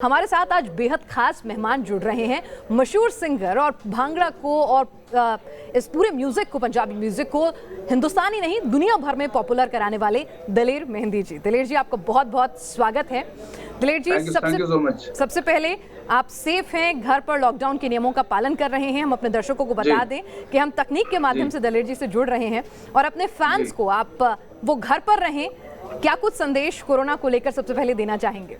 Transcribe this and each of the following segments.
हमारे साथ आज बेहद खास मेहमान जुड़ रहे हैं। मशहूर सिंगर और भांगड़ा को और इस पूरे म्यूजिक को, पंजाबी म्यूजिक को हिंदुस्तानी नहीं दुनिया भर में पॉपुलर कराने वाले दलेर मेहंदी जी। दलेर जी, आपका बहुत बहुत स्वागत है। दलेर जी, सबसे पहले आप सेफ हैं, घर पर लॉकडाउन के नियमों का पालन कर रहे हैं। हम अपने दर्शकों को बता दें कि हम तकनीक के माध्यम से दलेर जी से जुड़ रहे हैं और अपने फैंस को आप वो घर पर रहें, क्या कुछ संदेश कोरोना को लेकर सबसे पहले देना चाहेंगे?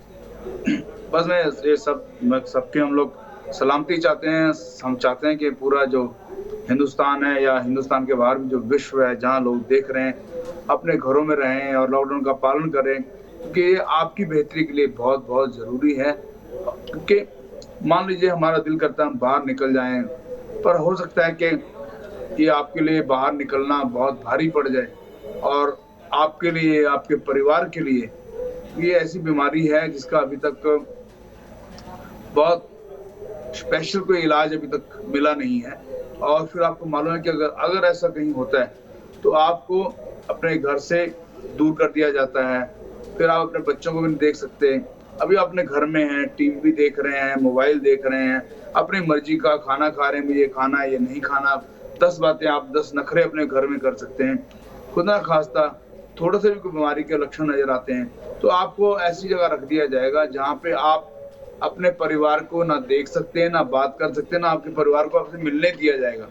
बस ये सबके हम लोग सलामती चाहते हैं। हम चाहते हैं कि पूरा जो हिंदुस्तान है या हिंदुस्तान के बाहर भी जो विश्व है, जहां लोग देख रहे हैं, अपने घरों में रहें और लॉकडाउन का पालन करें, क्योंकि ये आपकी बेहतरी के लिए बहुत बहुत ज़रूरी है। क्योंकि मान लीजिए हमारा दिल करता है हम बाहर निकल जाएं, पर हो सकता है कि आपके लिए बाहर निकलना बहुत भारी पड़ जाए और आपके लिए, आपके परिवार के लिए ये ऐसी बीमारी है जिसका अभी तक बहुत स्पेशल कोई इलाज अभी तक मिला नहीं है। और फिर आपको मालूम है कि अगर ऐसा कहीं होता है तो आपको अपने घर से दूर कर दिया जाता है। फिर आप अपने बच्चों को भी नहीं देख सकते। अभी अपने घर में हैं, टीवी भी देख रहे हैं, मोबाइल देख रहे हैं, अपनी मर्जी का खाना खा रहे हैं, मुझे खाना है ये नहीं खाना। 10 बातें आप 10 नखरे अपने घर में कर सकते हैं। खुदा खास्ता थोड़ा सा भी कोई बीमारी के लक्षण नजर आते हैं तो आपको ऐसी जगह रख दिया जाएगा जहाँ पे आप अपने परिवार को ना देख सकते हैं, ना बात कर सकते हैं, ना आपके परिवार को आपसे मिलने दिया जाएगा।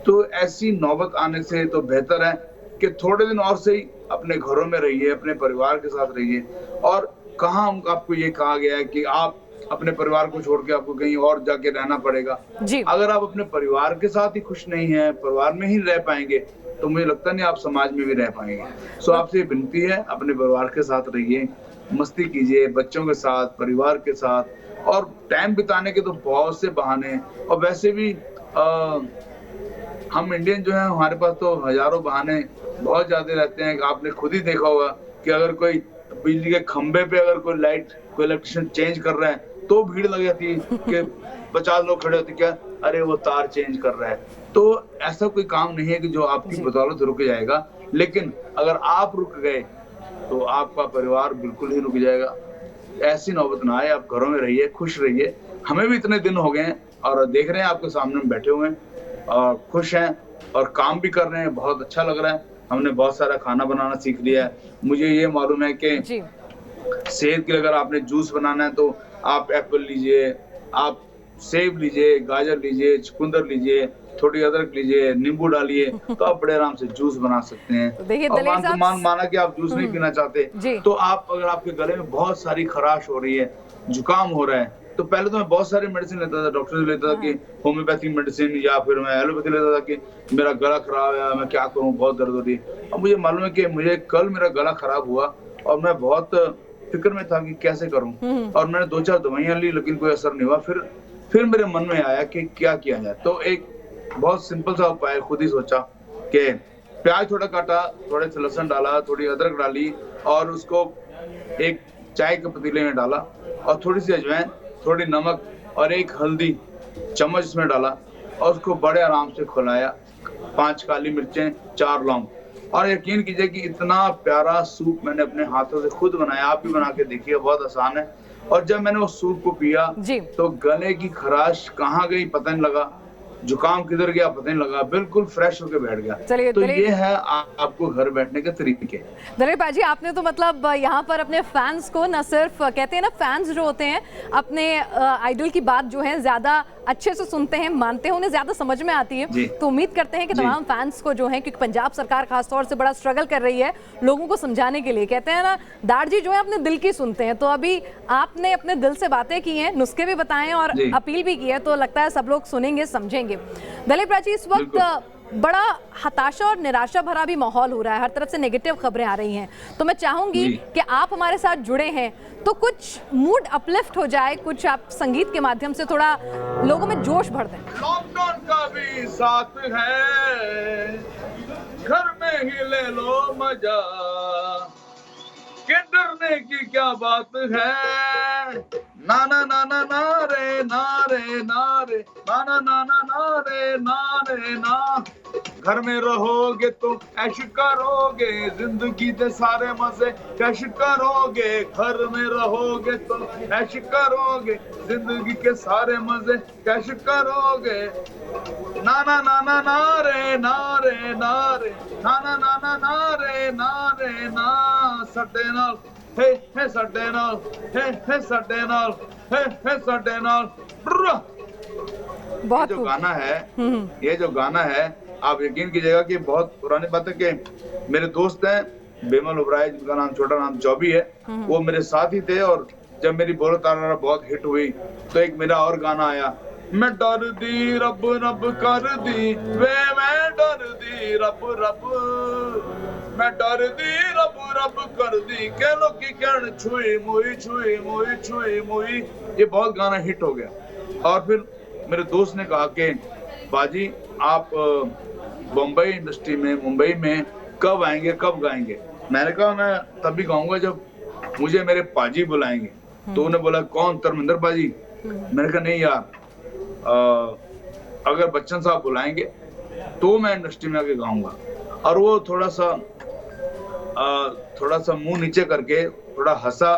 तो ऐसी नौबत आने से तो बेहतर है कि थोड़े दिन और से ही अपने घरों में रहिए, अपने परिवार के साथ रहिए। और कहाँ आपको ये कहा गया है कि आप अपने परिवार को छोड़ के आपको कहीं और जाके रहना पड़ेगा। अगर आप अपने परिवार के साथ ही खुश नहीं है, परिवार में ही रह पाएंगे, तो मुझे लगता नहीं आप समाज में भी रह पाएंगे। सो आपसे विनती है, अपने परिवार के साथ रहिए, मस्ती कीजिए बच्चों के साथ, परिवार के साथ। और टाइम बिताने के तो बहुत से बहाने हैं। और वैसे भी हम इंडियन जो है, हमारे पास तो हजारों बहाने बहुत ज्यादा रहते हैं। आपने खुद ही देखा होगा कि अगर कोई बिजली के खंभे पे अगर कोई इलेक्ट्रिशियन चेंज कर रहे हैं तो भीड़ लग जाती है कि 50 लोग खड़े होते, क्या अरे वो तार चेंज कर रहा है। तो ऐसा कोई काम नहीं है कि जो आपकी बदौलत रुक जाएगा, लेकिन अगर आप रुक गए तो आपका परिवार बिल्कुल ही रुक जाएगा। ऐसी नौबत ना आए, आप घरों में रहिए, खुश रहिए। हमें भी इतने दिन हो गए हैं और देख रहे हैं आपके सामने हम बैठे हुए हैं और खुश हैं और काम भी कर रहे हैं, बहुत अच्छा लग रहा है। हमने बहुत सारा खाना बनाना सीख लिया है। मुझे ये मालूम है कि सेहत के लिए अगर आपने जूस बनाना है तो आप एप्पल लीजिए, आप सेब लीजिए, गाजर लीजिए, चुकंदर लीजिए, थोड़ी अदरक लीजिए, नींबू डालिए, तो आप बड़े आराम से जूस बना सकते हैं। तो और माना कि आप जूस नहीं पीना चाहते, तो आप अगर आपके गले में बहुत सारी खराश हो रही है, जुकाम हो रहा है, तो पहले तो मैं बहुत सारी मेडिसिन लेता था, डॉक्टर से लेता था कि होम्योपैथिक मेडिसिन या फिर मैं एलोपैथी लेता था कि मेरा गला खराब है, मैं क्या करूँ, बहुत दर्द हो रही है। अब मुझे मालूम है कि मुझे कल मेरा गला खराब हुआ और मैं बहुत फिक्र में था कि कैसे करूं। और मैंने 2-4 दवाइयां ली, लेकिन कोई असर नहीं हुआ। फिर मेरे मन में आया कि क्या किया जाए। तो एक बहुत सिंपल सा उपाय खुद ही सोचा कि प्याज थोड़ा काटा, थोड़े से लहसुन डाला, थोड़ी अदरक डाली और उसको एक चाय के पतीले में डाला और थोड़ी सी अजवाइन, थोड़ी नमक और एक हल्दी चम्मच इसमें डाला और उसको बड़े आराम से खुलाया। 5 काली मिर्चें, 4 लौंग। और यकीन कीजिए कि इतना प्यारा सूप मैंने अपने हाथों से खुद बनाया। आप भी बना के देखिए, बहुत आसान है। और जब मैंने उस सूप को पिया तो गले की खराश कहाँ गई पता नहीं लगा, जुकाम किधर गया पता नहीं लगा, बिल्कुल फ्रेश होके बैठ गया। तो ये है आपको घर बैठने के तरीके। दलेर पाजी, आपने तो मतलब यहाँ पर अपने फैंस को न सिर्फ कहते हैं ना, फैंस जो होते हैं अपने आइडल की बात जो है ज्यादा अच्छे से सुनते हैं, मानते हैं, उन्हें ज्यादा समझ में आती है। तो उम्मीद करते हैं कि तमाम फैंस को जो है, क्योंकि पंजाब सरकार खासतौर से बड़ा स्ट्रगल कर रही है लोगों को समझाने के लिए। कहते हैं ना, दाड़ जी जो है अपने दिल की सुनते हैं। तो अभी आपने अपने दिल से बातें की हैं, नुस्खे भी बताए और अपील भी की है, तो लगता है सब लोग सुनेंगे, समझेंगे। दलेर पाजी, इस वक्त बड़ा हताशा और निराशा भरा भी माहौल हो रहा है, हर तरफ से नेगेटिव खबरें आ रही हैं। तो मैं चाहूंगी कि आप हमारे साथ जुड़े हैं तो कुछ मूड अपलिफ्ट हो जाए, कुछ आप संगीत के माध्यम से थोड़ा लोगों में जोश भर दें। लॉकडाउन का भी साथ है, घर में ही ले लो मजा, के डरने की क्या बात है। ना ना ना ना ना रे ना रे ना रे, ना ना ना ना ना रे ना रे ना। घर में रहोगे तो ऐश करोगे, जिंदगी दे सारे मजे कैश करोगे। घर में रहोगे तो ऐश करोगे, जिंदगी के सारे मजे कैश करोगे। ना ना ना ना ना रे ना रे ना रे ना ना ना ना ना रे ना रे ना सटे नाल हे सटे नाल हे सटे नाल हे सटे नाल। बहुत जो गाना है, ये जो गाना है, आप यकीन कीजिएगा कि बहुत पुरानी बात है कि मेरे दोस्त हैं बेमल ओबराय, जिनका नाम छोटा नाम जॉबी है, वो मेरे साथ ही थे। और जब मेरी बोलो तारा बहुत हिट हुई तो एक मेरा और गाना आया, मैं डर दी रब रब कर दी वे, मैं डर दी रब रब, मैं डर दी रब रब कर दी के लो की कहन छुई मुई छुई मुई छुई मुई। ये बहुत गाना हिट हो गया। और फिर मेरे दोस्त ने कहा कि बाजी आप बम्बई इंडस्ट्री में, मुंबई में कब आएंगे, कब गाएंगे? मैंने कहा मैं तभी गाऊंगा जब मुझे मेरे पाजी बुलाएंगे। तो उन्होंने बोला कौन, धर्मेंद्र पाजी? मैंने कहा नहीं यार, अगर बच्चन साहब बुलाएंगे तो मैं इंडस्ट्री में आके गाऊंगा। और वो थोड़ा सा मुंह नीचे करके थोड़ा हंसा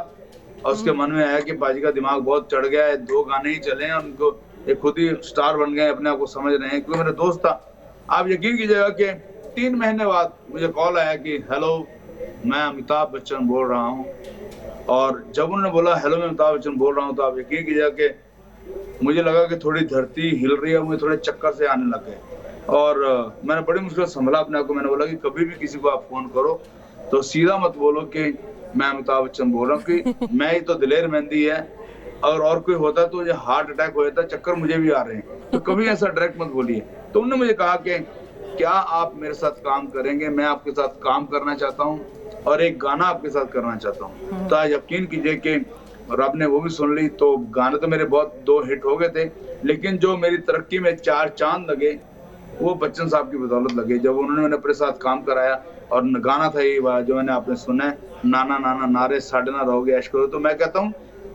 और उसके मन में आया कि पाजी का दिमाग बहुत चढ़ गया है, 2 गाने ही चले हैं, उनको ये खुद ही स्टार बन गए, अपने आप को समझ रहे हैं। क्योंकि मेरा दोस्त था। आप यकीन कीजिएगा कि 3 महीने बाद मुझे कॉल आया कि हेलो मैं अमिताभ बच्चन बोल रहा हूँ। और जब उन्होंने बोला हेलो मैं अमिताभ बच्चन बोल रहा हूँ, तो आप यकीन कीजिएगा कि मुझे लगा कि थोड़ी धरती हिल रही है, मुझे थोड़े चक्कर से आने लग गए। और मैंने बड़ी मुश्किल से संभला अपने आप को। मैंने बोला कि कभी भी किसी को आप फोन करो तो सीधा मत बोलो कि मैं अमिताभ बच्चन बोल रहा हूँ, कि मैं ही तो दिलेर मेहंदी है, और कोई होता तो मुझे हार्ट अटैक हो जाता, चक्कर मुझे भी आ रहे हैं, तो कभी ऐसा डायरेक्ट मत बोलिए। तो उन्होंने मुझे कहा कि क्या आप मेरे साथ काम करेंगे? मैं आपके साथ काम करना चाहता हूँ और एक गाना आपके साथ करना चाहता हूँ। तो आज यकीन कीजिए कि रब ने वो भी सुन ली। तो गाने तो मेरे बहुत 2 हिट हो गए थे, लेकिन जो मेरी तरक्की में 4 चांद लगे वो बच्चन साहब की बदौलत लगे, जब उन्होंने मैंने अपने साथ काम कराया। और गाना था ये जो मैंने आपने सुना है, नाना नाना नारे साढ़े ना रहोगे ऐश करो। तो मैं कहता हूँ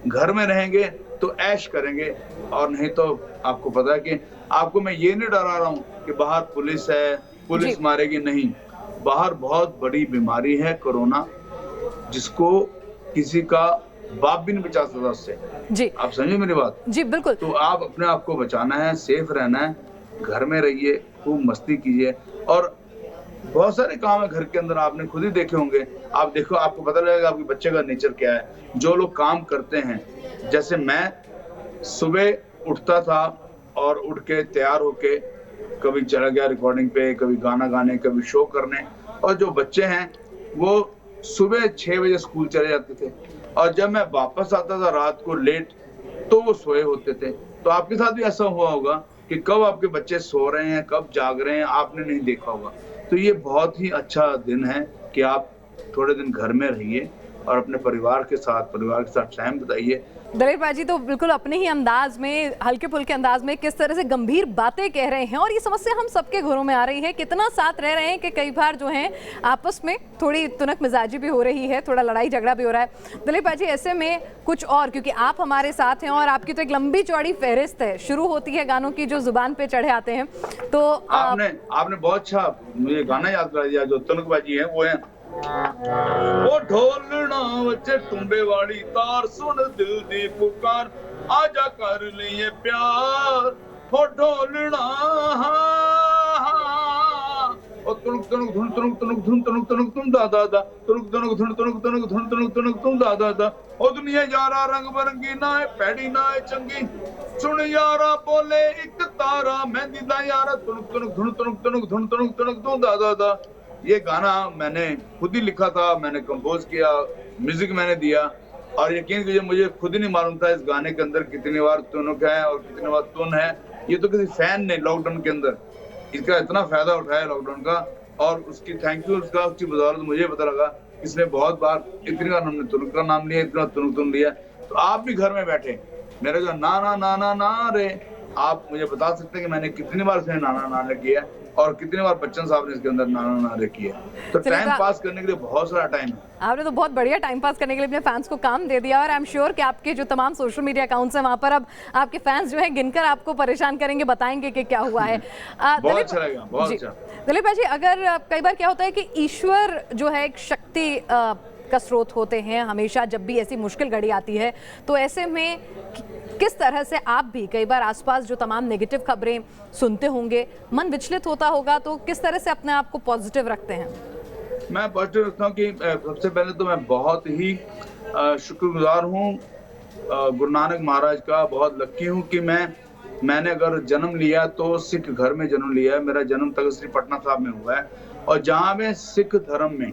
घर में रहेंगे तो ऐश करेंगे, और नहीं तो आपको पता है कि आपको मैं ये नहीं डरा रहा हूँ कि बाहर पुलिस है, पुलिस मारेगी, नहीं। बाहर बहुत बड़ी बीमारी है कोरोना, जिसको किसी का बाप भी नहीं बचा सकता उससे। जी, आप समझे मेरी बात? जी बिल्कुल। तो आप अपने आप को बचाना है, सेफ रहना है, घर में रहिए, खूब मस्ती कीजिए। और बहुत सारे काम है घर के अंदर, आपने खुद ही देखे होंगे। आप देखो, आपको पता लगेगा आपके बच्चे का नेचर क्या है। जो लोग काम करते हैं, जैसे मैं सुबह उठता था और उठ के तैयार होके कभी चला गया रिकॉर्डिंग पे, कभी गाना गाने, कभी शो करने। और जो बच्चे हैं वो सुबह 6 बजे स्कूल चले जाते थे, और जब मैं वापस आता था रात को लेट, तो वो सोए होते थे। तो आपके साथ भी ऐसा हुआ होगा कि कब आपके बच्चे सो रहे हैं, कब जाग रहे हैं, आपने नहीं देखा होगा। तो ये बहुत ही अच्छा दिन है कि आप थोड़े दिन घर में रहिए और अपने परिवार के साथ टाइम बिताइए। दलेर पाजी तो बिल्कुल अपने ही अंदाज में, हल्के फुल्के अंदाज में किस तरह से गंभीर बातें कह रहे हैं, और ये समस्या हम सबके घरों में आ रही है। कितना साथ रह रहे हैं कि कई बार जो है आपस में थोड़ी तुनक मिजाजी भी हो रही है, थोड़ा लड़ाई झगड़ा भी हो रहा है। दलेर पाजी ऐसे में कुछ और, क्योंकि आप हमारे साथ हैं और आपकी तो एक लंबी चौड़ी फहरिस्त है, शुरू होती है गानों की जो जुबान पे चढ़े आते हैं। तो आपने बहुत अच्छा मुझे गाना याद करा दिया। जो तुनकबाजी है वो है, ओ ढोलना बच्चे टुंबे वाली तार, सुन दिल दी पुकार, आजा कर लिए प्यार। ओ ढोलना ओ तुनुक तुनुक धुन तुनुक तुनुक धुन तुनुक तुनुक तुम दा दा दा, तुनुक तुनुक धुन तुनुक तुनुक धुन तुनुक तुनुक तुम दा दा दा। ओ दुनिया यारा रंग बरंगी, ना है पैड़ी ना है चंगी, सुन यारा बोले एक तारा, मेहंदी दा यारा, तुनुक तुनुक धुन तुनुक तुनुक धुन तुनुक तुनुक तुम दा दा दा। ये गाना मैंने खुद ही लिखा था, मैंने कंपोज किया, म्यूजिक मैंने दिया। और यकीन कीजिए मुझे खुद ही नहीं मालूम था इस गाने के अंदर कितनी बार तुनुक है और कितनी बार तुन है। ये तो किसी फैन ने लॉकडाउन के अंदर इसका इतना फायदा उठाया लॉकडाउन का, और उसकी थैंक यू, उसकी बदौलत मुझे पता लगा इसने बहुत बार, इतनी बार हमने तुनुक का नाम लिया, इतना तुनुक तुन लिया। तो आप भी घर में बैठे मेरे जो ना ना ना ना ना रे, आप मुझे बता सकते हैं कि मैंने कितनी बार उसने नाना नाना किया। और कितनी बार बच्चन साहब ने इसके अंदर नारे किए। तो टाइम पास करने के लिए बहुत सारा टाइम है। आपने तो बहुत बढ़िया टाइम पास करने के लिए अपने फैंस को काम दे दिया, और आई एम श्योर कि आपके जो तमाम सोशल मीडिया अकाउंट्स हैं वहां पर अब आपके फैंस जो है गिनकर आपको परेशाान करेंगे, बताएंगे कि क्या हुआ है। बहुत अच्छा लगेगा, बहुत अच्छा। दिलीप भाई जी, अगर कई बार क्या होता है कि ईश्वर जो है एक शक्ति का स्रोत होते हैं, हमेशा जब भी ऐसी मुश्किल घड़ी आती है तो ऐसे में किस तरह से आप भी कई बार आसपास जो तमाम नेगेटिव खबरें सुनते होंगे, मन विचलित होता होगा, तो किस तरह से अपने आप को पॉजिटिव रखते हैं? मैं पॉजिटिव रखता हूँ कि सबसे पहले तो मैं बहुत ही शुक्रगुजार हूँ गुरु नानक महाराज का, बहुत लकी हूँ कि मैंने अगर जन्म लिया तो सिख घर में जन्म लिया है। मेरा जन्म तख्त श्री पटना साहब में हुआ है, और जहाँ में सिख धर्म में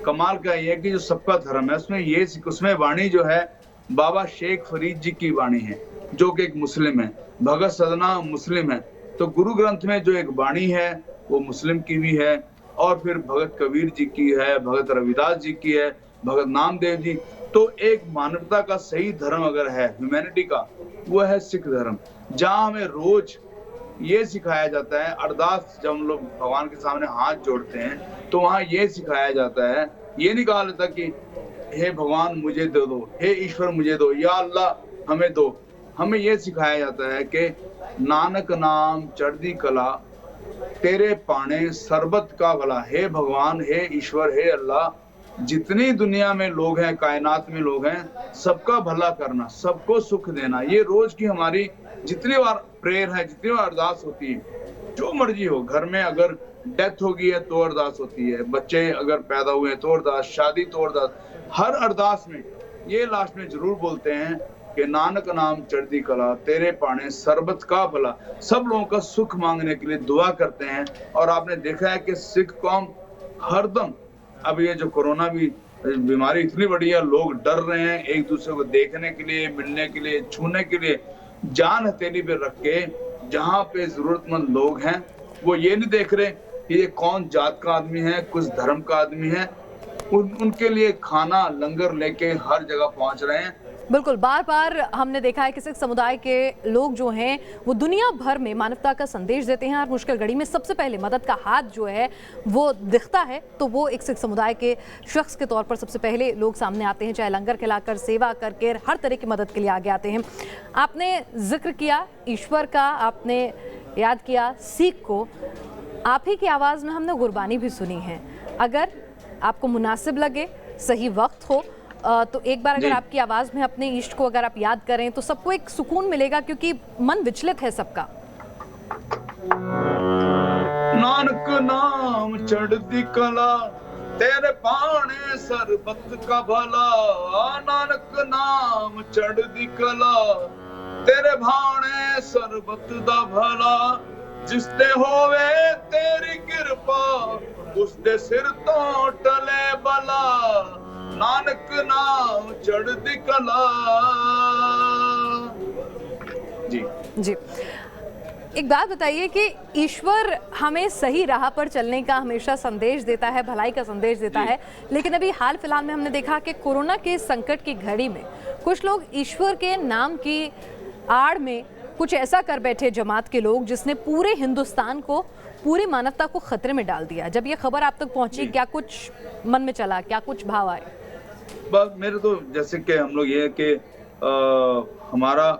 कमाल का ये है कि जो सबका धर्म है उसमें वाणी जो है बाबा शेख फरीद जी की वाणी है, जो कि एक मुस्लिम है। भगत सदना मुस्लिम है, तो गुरु ग्रंथ में जो एक वाणी है वो मुस्लिम की भी है, और फिर भगत कबीर जी की है, भगत रविदास जी की है, भगत नामदेव जी। तो एक मानवता का सही धर्म अगर है, ह्यूमैनिटी का, वो है सिख धर्म, जहाँ हमें रोज ये सिखाया जाता है, अरदास जब हम लोग भगवान के सामने हाथ जोड़ते हैं तो वहाँ ये सिखाया जाता है, ये नहीं कहा जाता कि हे भगवान मुझे दे दो, हे ईश्वर मुझे दो, या अल्लाह हमें दो। हमें ये सिखाया जाता है कि नानक नाम चढ़दी कला, तेरे पाने सरबत का भला। हे भगवान, हे ईश्वर, हे अल्लाह, जितनी दुनिया में लोग हैं, कायनात में लोग हैं, सबका भला करना, सबको सुख देना। ये रोज की हमारी जितनी बार प्रेयर है, जितनी बार अरदास होती है, जो मर्जी हो, घर में अगर डेथ हो गई है तो अरदास होती है, बच्चे अगर पैदा हुए हैं तो अरदास, शादी तो अरदास, हर अरदास में ये लास्ट में जरूर बोलते हैं कि नानक नाम चढ़दी कला, तेरे पाने सरबत का भला। सब लोगों का सुख मांगने के लिए दुआ करते हैं। और आपने देखा है कि सिख कौम हरदम, अब ये जो कोरोना भी बीमारी इतनी बड़ी है, लोग डर रहे हैं एक दूसरे को देखने के लिए, मिलने के लिए, छूने के लिए, जान हथेली पे रख के जहाँ पे जरूरतमंद लोग हैं वो ये नहीं देख रहे कि ये कौन जात का आदमी है, कुछ धर्म का आदमी है, उनके लिए खाना लंगर लेके हर जगह पहुंच रहे हैं। बिल्कुल, बार बार हमने देखा है कि सिख समुदाय के लोग जो हैं वो दुनिया भर में मानवता का संदेश देते हैं, और मुश्किल घड़ी में सबसे पहले मदद का हाथ जो है वो दिखता है तो वो एक सिख समुदाय के शख्स के तौर पर सबसे पहले लोग सामने आते हैं, चाहे लंगर खिलाकर, सेवा करके, हर तरह की मदद के लिए आगे आते हैं। आपने जिक्र किया ईश्वर का, आपने याद किया सीख को, आप ही की आवाज़ में हमने गुरबानी भी सुनी है। अगर आपको मुनासिब लगे, सही वक्त हो, तो एक बार अगर आपकी आवाज में अपने इष्ट को अगर आप याद करें तो सबको एक सुकून मिलेगा, क्योंकि मन विचलित है सबका। नानक नाम चढ़दी कला, तेरे पाने सरबत का भला। नानक नाम चढ़दी कला, तेरे भाने सरबत दा भला। जिसते होवे तेरी कृपा, उसदे सिर तो टले बला। नानक नाम चढ़दी कला। जी, एक बात बताइए कि ईश्वर हमें सही राह पर चलने का हमेशा संदेश देता है, भलाई का संदेश देता है, लेकिन अभी हाल फिलहाल में हमने देखा कि कोरोना के संकट की घड़ी में कुछ लोग ईश्वर के नाम की आड़ में कुछ ऐसा कर बैठे, जमात के लोग, जिसने पूरे हिंदुस्तान को, पूरी मानवता को खतरे में डाल दिया। जब ये खबर आप तक पहुंची, क्या कुछ मन में चला, क्या कुछ भाव आए? बस मेरे तो जैसे कि हम लोग ये है कि हमारा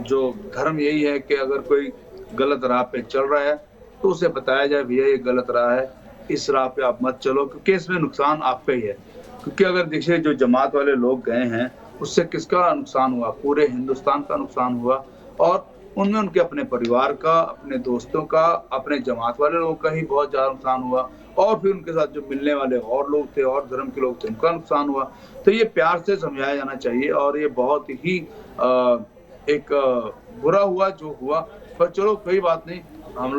जो धर्म यही है कि अगर कोई गलत राह पे चल रहा है तो उसे बताया जाए, भैया ये गलत राह है, इस राह पे आप मत चलो, क्योंकि इसमें नुकसान आपका ही है। क्योंकि अगर देखिए जो जमात वाले लोग गए हैं उससे किसका नुकसान हुआ? पूरे हिंदुस्तान का नुकसान हुआ, और उनमें उनके अपने परिवार का, अपने दोस्तों का, अपने जमात वाले लोगों का ही बहुत ज्यादा नुकसान हुआ, और फिर उनके साथ जो मिलने वाले और लोग थे और धर्म के लोग थे उनका नुकसान हुआ। तो ये प्यार से समझाया जाना चाहिए, और ये बहुत ही एक बुरा हुआ जो हुआ, पर चलो कोई बात नहीं, हम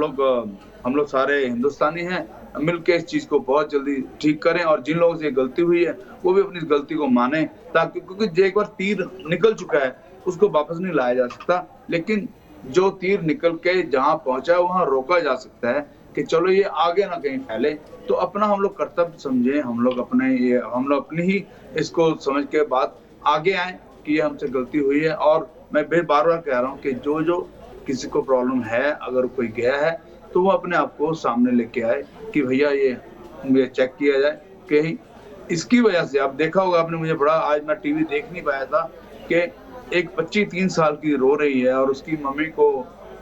लोग सारे हिंदुस्तानी हैं, मिलके इस चीज को बहुत जल्दी ठीक करें, और जिन लोगों से गलती हुई है वो भी अपनी गलती को माने, ताकि, क्योंकि एक बार तीर निकल चुका है उसको वापस नहीं लाया जा सकता, लेकिन जो तीर निकल के जहाँ पहुंचा है वहां रोका जा सकता है कि चलो ये आगे ना कहीं फैले। तो अपना हम लोग कर्तव्य समझे, हम लोग अपनी ही इसको समझ के बात आगे आए कि ये हमसे गलती हुई है। और मैं बार बार कह रहा हूँ कि जो किसी को प्रॉब्लम है, अगर कोई गया है तो वो अपने आप को सामने लेके आए कि भैया ये चेक किया जाए कि इसकी वजह से। आप देखा होगा आपने, मुझे बड़ा, आज मैं टीवी देख नहीं पाया था कि एक बच्ची 3 साल की रो रही है और उसकी मम्मी को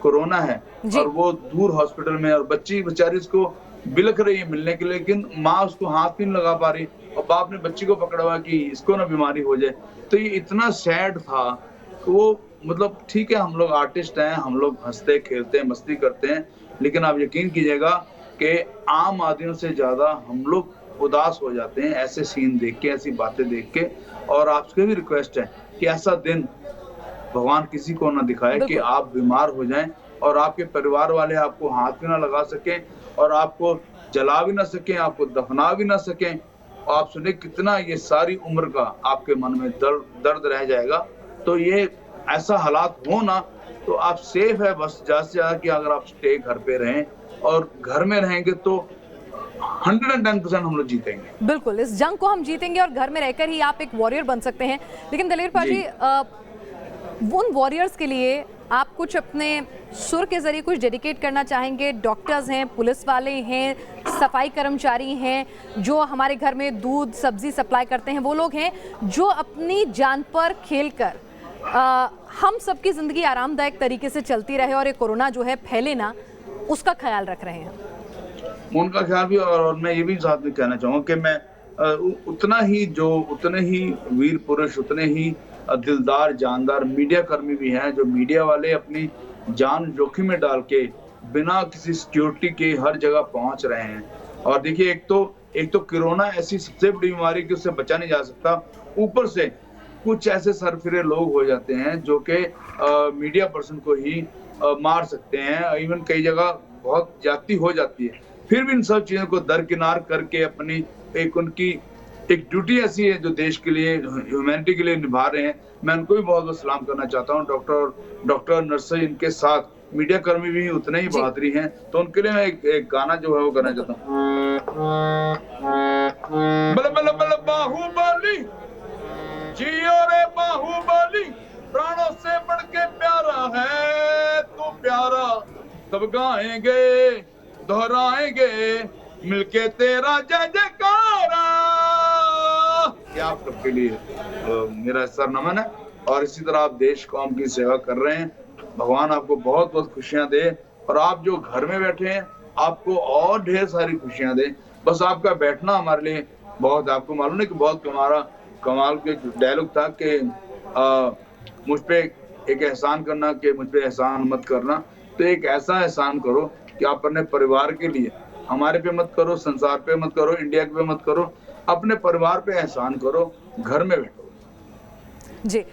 कोरोना है और वो दूर हॉस्पिटल में, और बच्ची बेचारी उसको बिलख रही है मिलने के लिए, लेकिन माँ उसको हाथ भी नहीं लगा पा रही और बाप ने बच्ची को पकड़ा हुआ कि इसको ना बीमारी हो जाए। तो ये इतना सैड था। वो मतलब ठीक है, हम लोग आर्टिस्ट हैं, हम लोग हंसते खेलते हैं, मस्ती करते हैं, लेकिन आप यकीन कीजिएगा कि आम आदमियों से ज्यादा हम लोग उदास हो जाते हैं ऐसे सीन देख के, ऐसी बातें देख के। और आपसे भी रिक्वेस्ट है कि ऐसा दिन भगवान किसी को ना दिखाए कि आप बीमार हो जाएं और आपके परिवार वाले आपको हाथ भी ना लगा सकें और आपको जला भी ना सकें, आपको दफना भी ना सकें। आप सुने कितना ये सारी उम्र का आपके मन में दर्द रह जाएगा। तो ये ऐसा हालात हो ना, तो आप सेफ है बस ज्यादा से ज्यादा कि अगर आप स्टे घर पे रहें और घर में रहेंगे तो 110% हम लोग जीतेंगे। बिल्कुल, इस जंग को हम जीतेंगे और घर में रहकर ही आप एक वॉरियर बन सकते हैं। लेकिन दलेर पाजी, उन वॉरियर्स के लिए आप कुछ अपने सुर के जरिए कुछ डेडिकेट करना चाहेंगे? डॉक्टर्स हैं, पुलिस वाले हैं, सफाई कर्मचारी हैं, जो हमारे घर में दूध सब्जी सप्लाई करते हैं, वो लोग हैं जो अपनी जान पर खेलकर हम सबकी जिंदगी आरामदायक तरीके से चलती रहे और ये कोरोना जो है फैले ना, उसका ख्याल रख रहे हैं। उनका ख्याल भी, और मैं ये भी साथ में कहना चाहूँगा कि मैं उतने ही वीर पुरुष, उतने ही दिलदार जानदार मीडिया कर्मी भी हैं, जो मीडिया वाले अपनी जान जोखिम में डाल के बिना किसी सिक्योरिटी के हर जगह पहुंच रहे हैं। और देखिए, एक तो कोरोना ऐसी सबसे बड़ी बीमारी कि उससे बचा नहीं जा सकता, ऊपर से कुछ ऐसे सरफिरे लोग हो जाते हैं जो कि मीडिया पर्सन को ही मार सकते हैं। इवन कई जगह बहुत ज्यादती हो जाती है। फिर भी इन सब चीजों को दरकिनार करके अपनी उनकी एक ड्यूटी ऐसी है जो देश के लिए, ह्यूमैनिटी के लिए निभा रहे हैं। मैं उनको भी बहुत बहुत सलाम करना चाहता हूँ। डॉक्टर नर्स, इनके साथ मीडिया कर्मी भी उतने ही बहादुरी हैं। तो उनके लिए मैं एक गाना जो है वो करना चाहता हूँ। बल बल बल बाहुबली, जियो रे बाहुबली, प्राणों से बढ़ के प्यारा है तू प्यारा, सब गाएंगे दोहराएंगे मिलके तेरा जय जयकारा। ये आप सबके लिए मेरा सर नमन है। और इसी तरह आप देश कौम की सेवा कर रहे हैं। भगवान आपको बहुत बहुत खुशियां दे, और आप जो घर में बैठे हैं आपको और ढेर सारी खुशियां दे। बस आपका बैठना हमारे लिए बहुत, आपको मालूम है कि बहुत कमाल के डायलॉग था कि मुझ पे एक एहसान करना कि मुझ पे एहसान मत करना। तो एक ऐसा एहसान करो कि आप अपने परिवार के लिए, हमारे पे मत करो, संसार पे मत करो, इंडिया पे मत करो, अपने परिवार पे एहसान करो, घर में बैठो। जी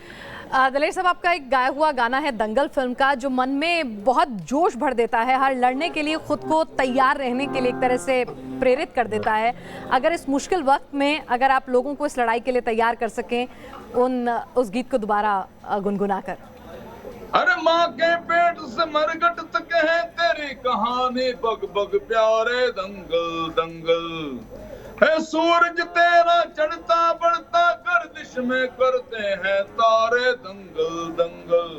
दलेर साहब, आपका एक गाया हुआ गाना है दंगल फिल्म का, जो मन में बहुत जोश भर देता है, हर लड़ने के लिए खुद को तैयार रहने के लिए एक तरह से प्रेरित कर देता है। अगर इस मुश्किल वक्त में अगर आप लोगों को इस लड़ाई के लिए तैयार कर सकें उस गीत को दोबारा गुनगुना कर। अरे माँ के पेट से मरगट तक है तेरी कहानी, बग बग प्यारे दंगल दंगल है। सूरज तेरा चढ़ता बढ़ता गर्दिश में करते हैं तारे, दंगल दंगल।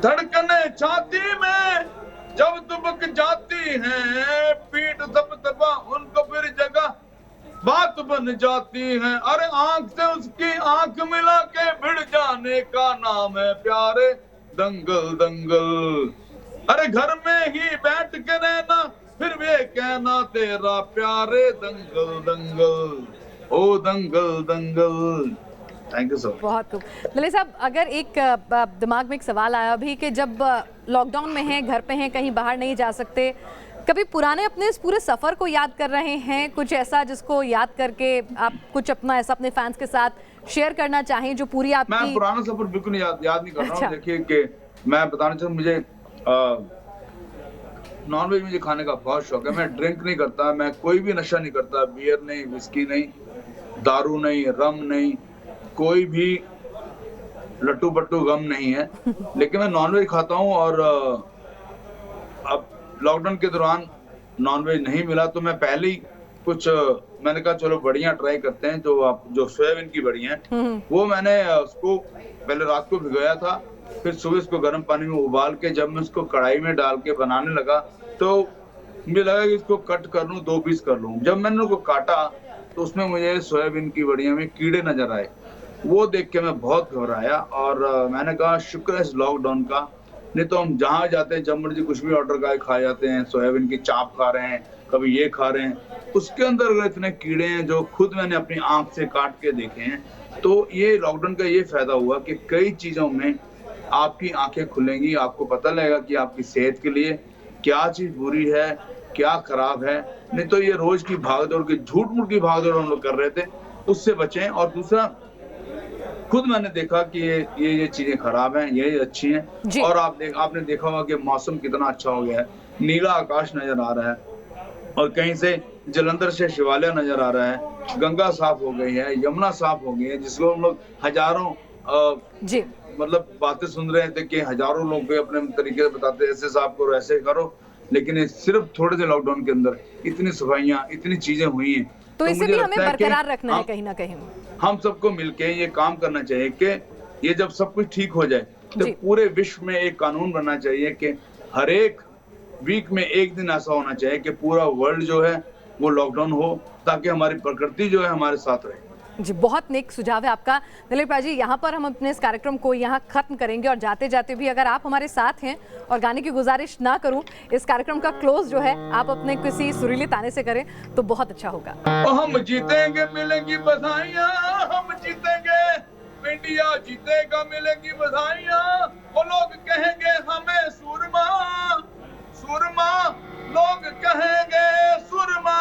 धड़कने छाती में जब दुबक जाती है, पीठ दबदबा उनको फिर जगह बात बन जाती है। अरे आंख से उसकी आंख मिला के भिड़ जाने का नाम है प्यारे, दंगल दंगल। अरे घर में ही बैठ के रहना फिर भी कहना तेरा प्यारे, दंगल दंगल ओ दंगल दंगल। Thank you so much. बहुत खूब। दलेर साहब, अगर एक दिमाग में एक सवाल आया अभी कि जब लॉकडाउन में हैं, घर पे हैं, कहीं बाहर नहीं जा सकते, कभी पुराने अपने इस पूरे सफर को याद कर रहे हैं? कुछ ऐसा जिसको याद करके आप कुछ अपना ऐसा अपने फैंस के साथ शेयर करना चाहें जो पूरी आपकी? मैं पुराना सफर बिल्कुल याद नहीं कर रहा हूँ। देखिए कि मैं बताना चाहूँ, मुझे नॉनवेज मुझे खाने का बहुत शौक है। मैं ड्रिंक नहीं करता, मैं कोई भी नशा नहीं करता, बियर नहीं, विस्की नहीं, दारू नहीं, रम नहीं, कोई भी लट्टू पट्टू गम नहीं है। लेकिन मैं नॉनवेज खाता हूँ। और अब लॉकडाउन के दौरान नॉनवेज नहीं मिला तो मैं पहले ही मैंने कहा चलो बढ़िया ट्राई करते हैं। जो सोयाबीन की बढ़िया है, वो मैंने उसको पहले रात को भिगोया था, फिर सुबह उसको गर्म पानी में उबाल के जब मैं उसको कढ़ाई में डाल के बनाने लगा तो मुझे लगा कि इसको कट कर लूं, 2 पीस कर लूं। जब मैंने उनको काटा तो उसमें मुझे सोयाबीन की बड़ियों में कीड़े नजर आए। वो देख के मैं बहुत घबराया और मैंने कहा शुक्र है इस लॉकडाउन का, नहीं तो हम जहाँ जाते हैं जब मर्जी कुछ भी ऑर्डर करके खा जाते हैं, सोयाबीन की चाप खा रहे हैं, कभी ये खा रहे हैं। उसके अंदर इतने कीड़े हैं जो खुद मैंने अपनी आँख से काट के देखे हैं। तो ये लॉकडाउन का ये फ़ायदा हुआ कि कई चीज़ों में आपकी आँखें खुलेंगी, आपको पता लगेगा कि आपकी सेहत के लिए क्या चीज़ बुरी है, क्या खराब है। नहीं तो ये रोज़ की भागदौड़ की झूठ-मूठ की भागदौड़ हम लोग कर रहे थे, उससे बचें। और दूसरा खुद मैंने देखा कि ये चीज़ें खराब हैं, ये अच्छी हैं। और आपने देखा होगा कि मौसम कितना अच्छा हो गया है, नीला आकाश नज़र आ रहा है और कहीं से जालंधर से शिवालय नज़र आ रहा है, गंगा साफ हो गई है, यमुना साफ हो गई है, जिसको हम लोग हज़ारों जी। मतलब बातें सुन रहे थे कि हज़ारों लोग अपने तरीके से बताते हैं, ऐसे साफ करो, ऐसे करो। लेकिन सिर्फ थोड़े से लॉकडाउन के अंदर इतनी सफाइयाँ, इतनी चीज़ें हुई हैं। तो इसे मुझे भी हमें लगता है कि बरकरार रखना है कहीं न कहीं। हम सबको मिलके ये काम करना चाहिए कि ये जब सब कुछ ठीक हो जाए तो पूरे विश्व में एक कानून बनना चाहिए कि हर एक वीक में एक दिन ऐसा होना चाहिए कि पूरा वर्ल्ड जो है वो लॉकडाउन हो, ताकि हमारी प्रकृति जो है हमारे साथ रहे। जी, बहुत नेक सुझाव है आपका दिलीप राय जी। यहाँ पर हम अपने इस कार्यक्रम को यहाँ खत्म करेंगे और जाते जाते भी अगर आप हमारे साथ हैं और गाने की गुजारिश ना करूं, इस कार्यक्रम का क्लोज जो है आप अपने किसी सुरीले ताने से करें तो बहुत अच्छा होगा। हम जीतेंगे, मिलेंगी बधाइयाँ, हम जीतेंगे, इंडिया जीतेगा, मिलेंगी बधाइयाँ। वो लोग कहेंगे हमें सुरमा, सुरमा, लोग कहेंगे सुरमा,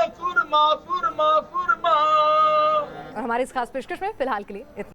सुरमा, सुरमा, सुरमा। और हमारी इस खास पेशकश में फिलहाल के लिए इतना।